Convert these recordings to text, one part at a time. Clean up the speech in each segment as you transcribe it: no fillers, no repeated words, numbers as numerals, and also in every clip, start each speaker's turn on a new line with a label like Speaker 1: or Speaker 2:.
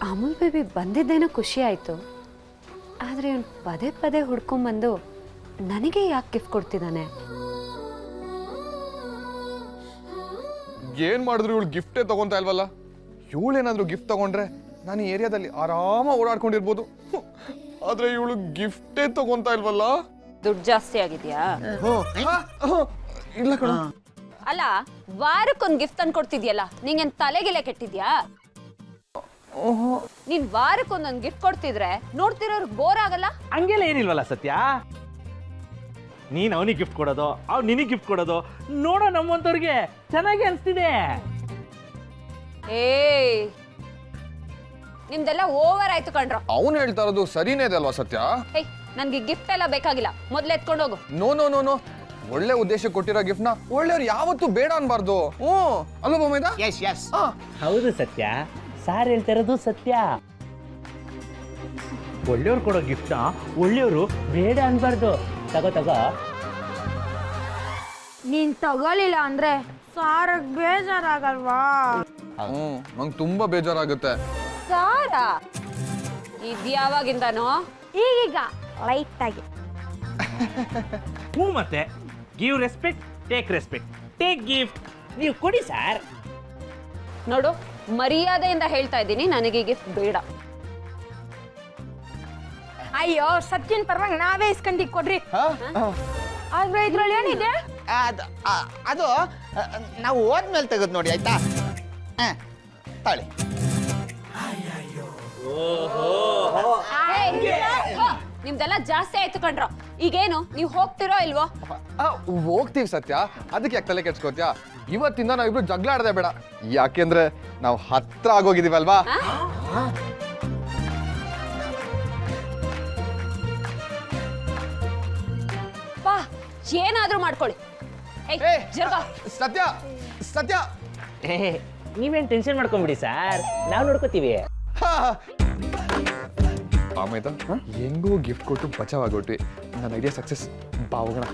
Speaker 1: Amul baby ಬಂದಿದ್ದೇನೋ ಖುಷಿ ಆಯಿತು, ಆದರೆ ಇವನು ಪದೇ ಪದೇ ಹುಡ್ಕೊಂಬಂದು ನನಗೆ ಯಾಕೆ ಗಿಫ್ಟ್ ಕೊಡ್ತಿದ್ದಾನೆ?
Speaker 2: ಏನ್ ಮಾಡಿದ್ರು ಇವಳು ಗಿಫ್ಟೇ ತಗೊಂತಾ ಇಲ್ವಲ್ಲ. ಇವಳೇನಾದ್ರೂ ಗಿಫ್ಟ್ ತಗೊಂಡ್ರೆ ನಾನು ಈ ಏರಿಯಾದಲ್ಲಿ ಆರಾಮ ಓಡಾಡ್ಕೊಂಡಿರ್ಬೋದು. ಆದ್ರೆ ಇವಳು ಗಿಫ್ಟೇ ತಗೊಂತಾ ಇಲ್ವಲ್ಲ.
Speaker 1: ದುಡ್ಡು ಜಾಸ್ತಿ ಆಗಿದ್ಯಾ?
Speaker 2: ಇಲ್ಲ ಕಣ.
Speaker 1: ಅಲ್ಲ, ವಾರಕ್ಕೊಂದು ಗಿಫ್ಟ್ ತಂದು ಕೊಡ್ತಿದ್ಯಲ್ಲ, ನಿಂಗೇನು ತಲೆಗಿಲೆ ಕೆಟ್ಟಿದ್ಯಾ? ನೀನ್ ವಾರಕ್ಕೊಂದೊಂದು ಗಿಫ್ಟ್ ಕೊಡ್ತಿದ್ರೆ ನೋಡ್ತಿರೋರ್ಗೆ ಬೋರ್ ಆಗಲ್ಲ?
Speaker 3: ಹಂಗೆಲ್ಲ ಏನಿಲ್ವಲ್ಲ ಸತ್ಯ. ನೀನ್ ಅವನಿಗೆ ಗಿಫ್ಟ್ ಕೊಡೋದು, ಅವ್ನು ನಿನಗೆ ಗಿಫ್ಟ್ ಕೊಡೋದು ನೋಡೋ ನಮ್ಮಂತವ್ರಿಗೆ ಚೆನ್ನಾಗಿ ಅನ್ಸ್ತಿದೆ.
Speaker 1: ಏಯ್, ನಿಮ್ದೆಲ್ಲ ಓವರ್ ಆಯ್ತು ಕಣ್ರ.
Speaker 2: ಅವನು ಹೇಳ್ತಾ ಇರೋದು ಸರಿನೇ ಇದೆ ಅಲ್ವಾ ಸತ್ಯ?
Speaker 1: ಏಯ್, ನನ್ಗೆ ಗಿಫ್ಟ್ ಎಲ್ಲ ಬೇಕಾಗಿಲ್ಲ, ಮೊದ್ಲು ಎತ್ಕೊಂಡು ಹೋಗು.
Speaker 2: ನೋ ನೋ ನೋ ನೋ, ಒಳ್ಳೆ ಉದ್ದೇಶಕ್ಕೆ ಕೊಟ್ಟಿರೋ ಗಿಫ್ಟ್ ನ ಒಳ್ಳೆಯವ್ರು ಯಾವತ್ತೂ ಬೇಡ ಅನ್ಬಾರ್ದು. ಅಲ್ವಾ ಬೊಮ್ಮೈದ?
Speaker 4: ಎಸ್ ಎಸ್
Speaker 3: ಹೌದು ಸತ್ಯ, ಸಾರ್ ಹೇಳ್ತಾ ಇರೋದು ಸತ್ಯ. ಒಳ್ಳೆಯವ್ರು ಕೊಡೋ ಗಿಫ್ಟ್ನ ಒಳ್ಳೆಯವರು ಬೇಡ ಅನ್ಬಾರ್ದು. ತಗೋ ತಗೋ.
Speaker 5: ನೀನ್ ತಗೊಳ್ಳಿಲ್ಲ ಅಂದ್ರೆ ಸಾರಗ್ ಬೇಜಾರಾಗಲ್ವಾ?
Speaker 2: ನಂಗೆ ತುಂಬಾ ಬೇಜಾರಾಗುತ್ತೆ.
Speaker 1: ಸಾರಾ ಇದ್ಯಾವಾಗಿಂದನೋ?
Speaker 5: ಈಗೀಗ ಲೈಟ್ ಆಗಿ.
Speaker 3: ಹ್ಞೂ ಮತ್ತೆ give respect, take respect, take gift. ನೀವು ಕೊಡಿ ಸರ್.
Speaker 1: ನೋಡು, ಮರ್ಯಾದೆಯಿಂದ ಹೇಳ್ತಾ ಇದ್ದೀನಿ, ನನಗೆ ಗಿಫ್ಟ್ ಬೇಡ.
Speaker 5: ಅಯ್ಯೋ, ಸತ್ಯನ್ ಪರವಾಗಿ ನಾವೇ ಇಸ್ಕೊಂಡಿ ಕೊಡ್ರಿ. ಆದ್ರೆ ಇದ್ರಲ್ಲಿ ಏನಿದೆ?
Speaker 4: ಅದು ನಾವು ಹೋದ್ಮೇಲೆ ತೆಗೆದು ನೋಡಿ, ಆಯ್ತಾ? ತಾಳಿ.
Speaker 1: ನಿಮ್ದೆಲ್ಲ ಜಾಸ್ತಿ ಆಯ್ತು ಕಣ್ರ. ಈಗೇನು, ನೀವು ಹೋಗ್ತಿರೋ ಇಲ್ವೋ?
Speaker 2: ಹೋಗ್ತೀವಿ ಸತ್ಯ, ಅದಕ್ಕೆ ಯಾಕೆ ತಲೆ ಕೆಡ್ಸ್ಕೋತ್ಯಾ? ಇವತ್ತಿಂದ ನಾವಿಬ್ರು ಜಗಳ ಆಡದೆ ಬೇಡ, ಯಾಕೆಂದ್ರೆ ನಾವು ಹತ್ರ ಆಗೋಗಿದೀವಲ್ವಾ.
Speaker 1: ಬಾ, ಏನಾದ್ರೂ ಮಾಡ್ಕೊಳ್ಳಿ. ಏಯ್, ಜರ್ಗ.
Speaker 2: ಸತ್ಯ ಸತ್ಯ,
Speaker 3: ನೀವೇನು ಟೆನ್ಷನ್ ಮಾಡ್ಕೊಂಬಿಡಿ ಸರ್, ನಾವು ನೋಡ್ಕೋತೀವಿ.
Speaker 2: ಆಮೇಲೆ ಹೆಂಗೋ ಗಿಫ್ಟ್ ಕೊಟ್ಟು ಬಚಾವಾಗೋಟ್ವಿ. ನನ್ನ ಐಡಿಯಾ ಸಕ್ಸಸ್. ಬಾ ಹೋಗೋಣ.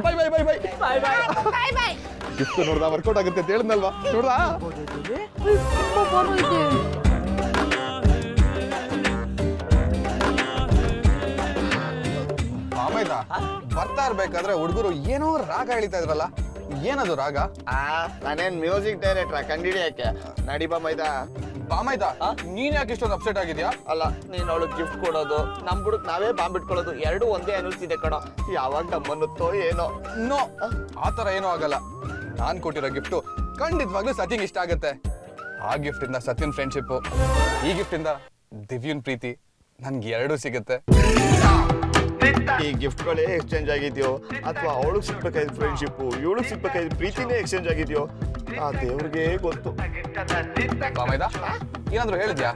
Speaker 2: Bye bye bye bye
Speaker 5: bye bye.
Speaker 2: Gift ನೋಡ್ದ ವರ್ಕೌಟ್ ಆಗುತ್ತೆ ಅಂತ ಹೇಳಿದ್ನಲ್ವಾ? ನೋಡ್ದಾ? ಆಮೇಲೆ ಬರ್ತಾ ಇರ್ಬೇಕಾದ್ರೆ ಹುಡುಗರು ಏನೋ ರಾಗ ಎಳಿತಾ ಇದ್ರಲ್ಲ, ಏನದು ರಾಗ?
Speaker 4: ನಾನೇನ್ ಮ್ಯೂಸಿಕ್ ಡೈರೆಕ್ಟ್ರ ಕಂಡಿಡಿಯಕ್ಕೆ. ನಡಿ ಮೈದಾ.
Speaker 2: ಬಾಮೈದ, ನೀನ್ ಯಾಕೆ ಇಷ್ಟೊಂದು ಅಪ್ಸೆಟ್ ಆಗಿದ್ಯಾ?
Speaker 4: ಅಲ್ಲ, ನೀನ್ ಅವಳಿಗೆ ಗಿಫ್ಟ್ ಕೊಡೋದು, ನಮ್ ಬುಡಕ್ ನಾವೇ ಬಾಂಬ್ ಇಟ್ಕೊಳ್ಳೋದು ಎರಡೂ ಒಂದೇ ಅನಿಸ್ತಿದೆ ಕಣೋ. ಯಾವಾಗ ನಮ್ಮನ್ನುತ್ತೋ ಏನೋ.
Speaker 2: ನೋ, ಆತರ ಏನೂ ಆಗಲ್ಲ. ನಾನ್ ಕೊಟ್ಟಿರೋ ಗಿಫ್ಟು ಖಂಡಿತವಾಗ್ಲೂ ಸತ್ಯಂಗ್ ಇಷ್ಟ ಆಗತ್ತೆ. ಆ ಗಿಫ್ಟ್ ಇಂದ ಸತ್ಯನ್ ಫ್ರೆಂಡ್ಶಿಪ್, ಈ ಗಿಫ್ಟ್ ಇಂದ ದಿವ್ಯನ್ ಪ್ರೀತಿ, ನನ್ಗೆ ಎರಡೂ ಸಿಗುತ್ತೆ.
Speaker 4: ಈ ಗಿಫ್ಟ್ಗಳೇ ಎಕ್ಸ್ಚೇಂಜ್ ಆಗಿದ್ಯೋ ಅಥವಾ ಅವಳಿಗೆ ಸಿಗ್ಬೇಕಾದ ಫ್ರೆಂಡ್ಶಿಪ್, ಇವಳಿಗೆ ಸಿಗ್ಬೇಕಾದ ಪ್ರೀತಿನೇ ಎಕ್ಸ್ಚೇಂಜ್ ಆಗಿದ್ಯೋ ಆ ದೇವ್ರಿಗೆ ಗೊತ್ತು.
Speaker 2: ಬಾಮೈದ, ಏನಾದ್ರು ಹೇಳಿದ್ಯಾ?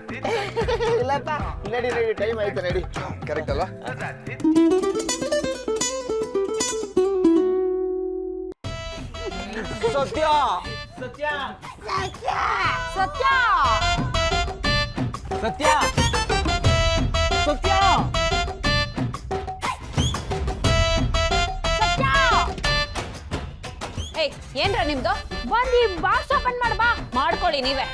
Speaker 4: ಇಲ್ಲಪ್ಪ, ನಡಿ ನಡಿ, ಟೈಮ್ ಆಯ್ತು, ನಡಿ.
Speaker 2: ಕರೆಕ್ಟ್ ಅಲ್ವಾ?
Speaker 4: ಸತ್ಯ
Speaker 3: ಸತ್ಯ
Speaker 5: ಸತ್ಯ
Speaker 3: ಸತ್ಯ ಸತ್ಯ
Speaker 5: ಸತ್ಯ.
Speaker 1: ಏಯ್, ಏನ್ರ ನಿಮ್ದು?
Speaker 5: ಬಂದು ಬಾಕ್ಸ್ ಓಪನ್ ಮಾಡ್ಬಾ.
Speaker 1: ಮಾಡ್ಕೊಳ್ಳಿ ನೀವೇ.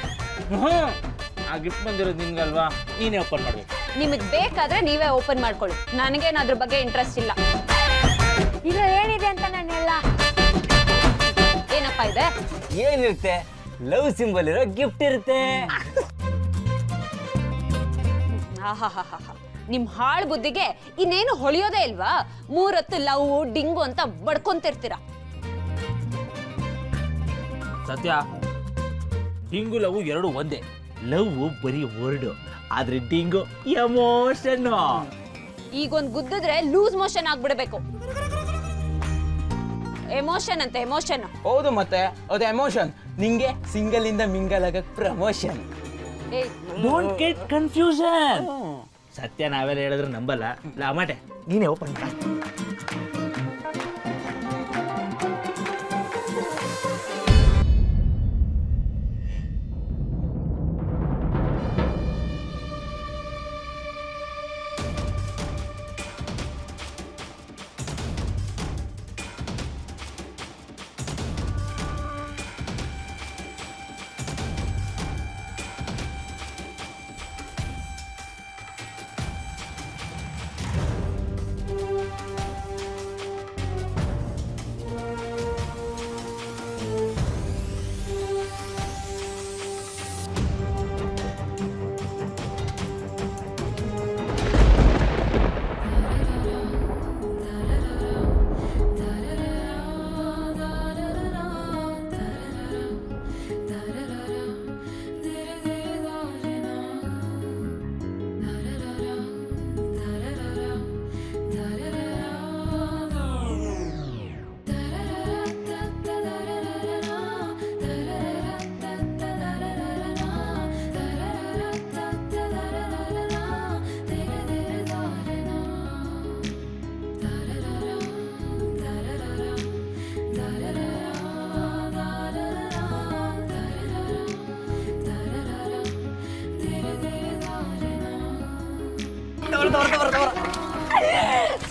Speaker 3: ಆ ಗಿಫ್ಟ್ ಬಂದಿರೋದು ನಿನ್ಗಲ್ವಾ, ನೀನೇ ಓಪನ್ ಮಾಡ್ಬೇಕು.
Speaker 1: ನಿಮಗ್ ಬೇಕಾದ್ರೆ ನೀವೇ ಓಪನ್ ಮಾಡ್ಕೊಳ್ಳಿ, ನನಗೇನು ಅದ್ರ ಬಗ್ಗೆ ಇಂಟ್ರೆಸ್ಟ್ ಇಲ್ಲ.
Speaker 5: ಇದ್ರಲ್ಲಿ ಏನಿದೆ ಅಂತ ನಾನು ಹೇಳ.
Speaker 1: ಏನಪ್ಪ ಇದೆ?
Speaker 6: ಏನಿರುತ್ತೆ? ಲವ್ ಸಿಂಬಲ್ ಇರೋ ಗಿಫ್ಟ್ ಇರುತ್ತೆ.
Speaker 1: ಆಹಾಹಾಹಾ, ನಿಮ್ ಹಾಳ್ ಬುದ್ಧಿಗೆ ಇನ್ನೇನು ಹೊಳಿಯೋದೇ ಇಲ್ವಾ? 3 ಹೊತ್ತು ಲವ್ ಡಿಂಗು ಅಂತ ಬಡ್ಕೊಂತಿರ್ತೀರಾ.
Speaker 3: ಸತ್ಯ, ಡಿಂಗು ಲವ್ ಎರಡು ಒಂದೇ. ಲವ್ ಬರೀ ವರ್ಡ್, ಆದ್ರೆ ಡಿಂಗು ಎಮೋಷನ್.
Speaker 1: ಈಗೊಂದ್ ಗುದ್ದಿದ್ರೆ ಲೂಸ್ ಮೋಷನ್ ಆಗ್ಬಿಡ್ಬೇಕು. ಎಮೋಷನ್ ಅಂತ, ಎಮೋಷನ್.
Speaker 6: ಹೌದು, ಮತ್ತೆ ಅದು ಎಮೋಷನ್. ನಿಂಗೆ ಸಿಂಗಲ್ ಇಂದ ಮಿಂಗಲ್ ಆಗಕ್ ಪ್ರಮೋಷನ್.
Speaker 1: ಏಯ್,
Speaker 3: ಡೋಂಟ್ ಗೆಟ್ ಕನ್ಫ್ಯೂಷನ್. ಸತ್ಯ ನಾವೆಲ್ಲ ಹೇಳಿದ್ರೆ ನಂಬಲ್ಲ. ಲಾಮಾಟೆ, ನೀನೇ ಓಪನ್ ಮಾಡ.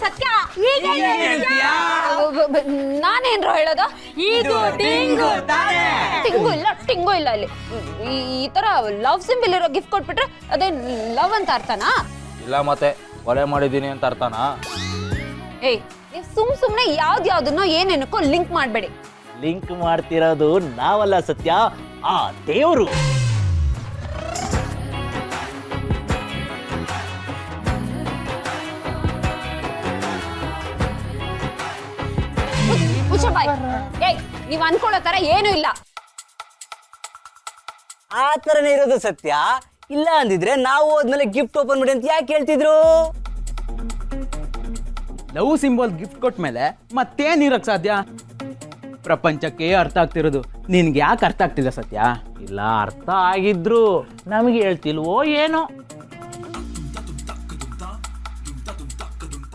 Speaker 1: ಸತ್ಯ ನಾನೇನ್ರು ಹೇಳೋದು
Speaker 5: ಇದು ಟಿಂಗು ತಾನೇ.
Speaker 1: ಟಿಂಗು ಇಲ್ಲ ಇಲ್ಲಿ ಈ ತರ ಲವ್ ಸಿಂಬಲ್ ಇರೋ ಗಿಫ್ಟ್ ಕೊಟ್ಬಿಟ್ರೆ ಅದೇ ಲವ್ ಅಂತ ಅರ್ಥನಾ?
Speaker 3: ಇಲ್ಲ ಮತ್ತೆ ಕೊಲೆ ಮಾಡಿದ್ದೀನಿ ಅಂತ ಅರ್ಥನಾ?
Speaker 1: ಏಯ್ ನೀವು ಸುಮ್ನೆ ಯಾವ್ದನ್ನೋ ಏನೇನಕ್ಕೋ ಲಿಂಕ್ ಮಾಡ್ಬೇಡಿ.
Speaker 3: ಲಿಂಕ್ ಮಾಡ್ತಿರೋದು ನಾವಲ್ಲ ಸತ್ಯ, ಆ ದೇವರು.
Speaker 1: ಬಾಯ್ ಏಯ್ ನೀವ್ ಅನ್ಕೊಳ್ಳೋ ತರ ಏನೂ ಇಲ್ಲ.
Speaker 7: ಆ ಥರನೇ ಇರೋದು ಸತ್ಯ. ಇಲ್ಲ ಅಂದಿದ್ರೆ ನಾವು ಹೋದ್ಮೇಲೆ ಗಿಫ್ಟ್ ಓಪನ್ ಮಾಡಿ ಅಂತ ಯಾಕೆ ಹೇಳ್ತಿದ್ರು?
Speaker 6: ಲವ್ ಸಿಂಬಲ್ ಗಿಫ್ಟ್ ಕೊಟ್ಮೇಲೆ ಮತ್ತೇನ್ ಇರಕ್ ಸಾಧ್ಯ? ಪ್ರಪಂಚಕ್ಕೆ ಅರ್ಥ ಆಗ್ತಿರೋದು ನಿನ್ಗೆ ಯಾಕೆ ಅರ್ಥ ಆಗ್ತಿಲ್ಲ ಸತ್ಯ?
Speaker 3: ಇಲ್ಲ ಅರ್ಥ ಆಗಿದ್ರು ನಮಗೆ ಹೇಳ್ತಿಲ್ವೋ ಏನೋ.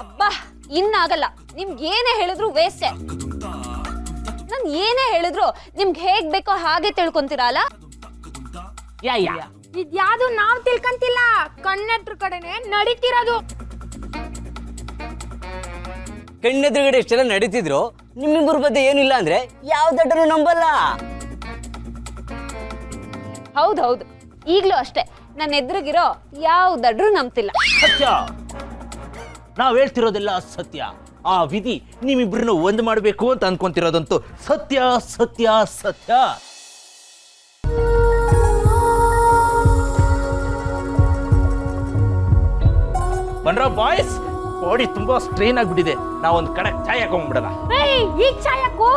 Speaker 1: ಅಬ್ಬಾ ಇನ್ನಾಗಲ್ಲ. ನಿಮ್ಗೆ ಏನೇ ಹೇಳಿದ್ರು ವೇಸ್ಟೆ. ನಾನ್ ಏನೇ ಹೇಳಿದ್ರು ನಿಮ್ಗೆ ಹೇಗ್ ಬೇಕೋ ಹಾಗೆ ತಿಳ್ಕೊಂತೀರಲ್ಲ.
Speaker 3: ಯಾ
Speaker 5: ಇದ್ಯಾವುದು ನಾವ್ ತಿಳ್ಕಂತಿಲ್ಲ, ಕಣ್ಣೆಟ್ರ ಕಡೆನೆ ನಡೀತಿರೋದು.
Speaker 7: ಕಣ್ಣೆದುರುಗಡೆ ಎಷ್ಟೆಲ್ಲ ನಡೀತಿದ್ರು ನಿಮ್ಮಿಬ್ಬರ ಬಗ್ಗೆ ಏನಿಲ್ಲ ಅಂದ್ರೆ ಯಾವ ದಡ್ಡನು ನಂಬಲ್ಲ.
Speaker 1: ಹೌದೌದು ಈಗ್ಲೂ ಅಷ್ಟೇ ನನ್ನ ಎದುರಿಗಿರೋ ಯಾವ್ದಾದ್ರೂ ನಂಬ್ತಿಲ್ಲ.
Speaker 3: ಸತ್ಯ, ನಾವ್ ಹೇಳ್ತಿರೋದೆಲ್ಲ ಸತ್ಯ. ಆ ವಿಧಿ ನಿಮ್ಮಿಬ್ರನ್ನ ಒಂದ್ ಮಾಡ್ಬೇಕು ಅಂತ ಅನ್ಕೊಂತಿರೋದಂತೂ ಸತ್ಯ ಸತ್ಯ ಸತ್ಯ. ಬನ್ರ ಬಾಯ್ಸ್, ಬಾಡಿ ತುಂಬಾ ಸ್ಟ್ರೈನ್ ಆಗ್ಬಿಟ್ಟಿದೆ. ನಾವೊಂದ್ ಕಡೆ ಚಾಯ್ ಹಾಕೊಂಡ್ಬಿಡಲ್ಲ.
Speaker 5: ಈಗ ಚಾಯಕ್ಕೂ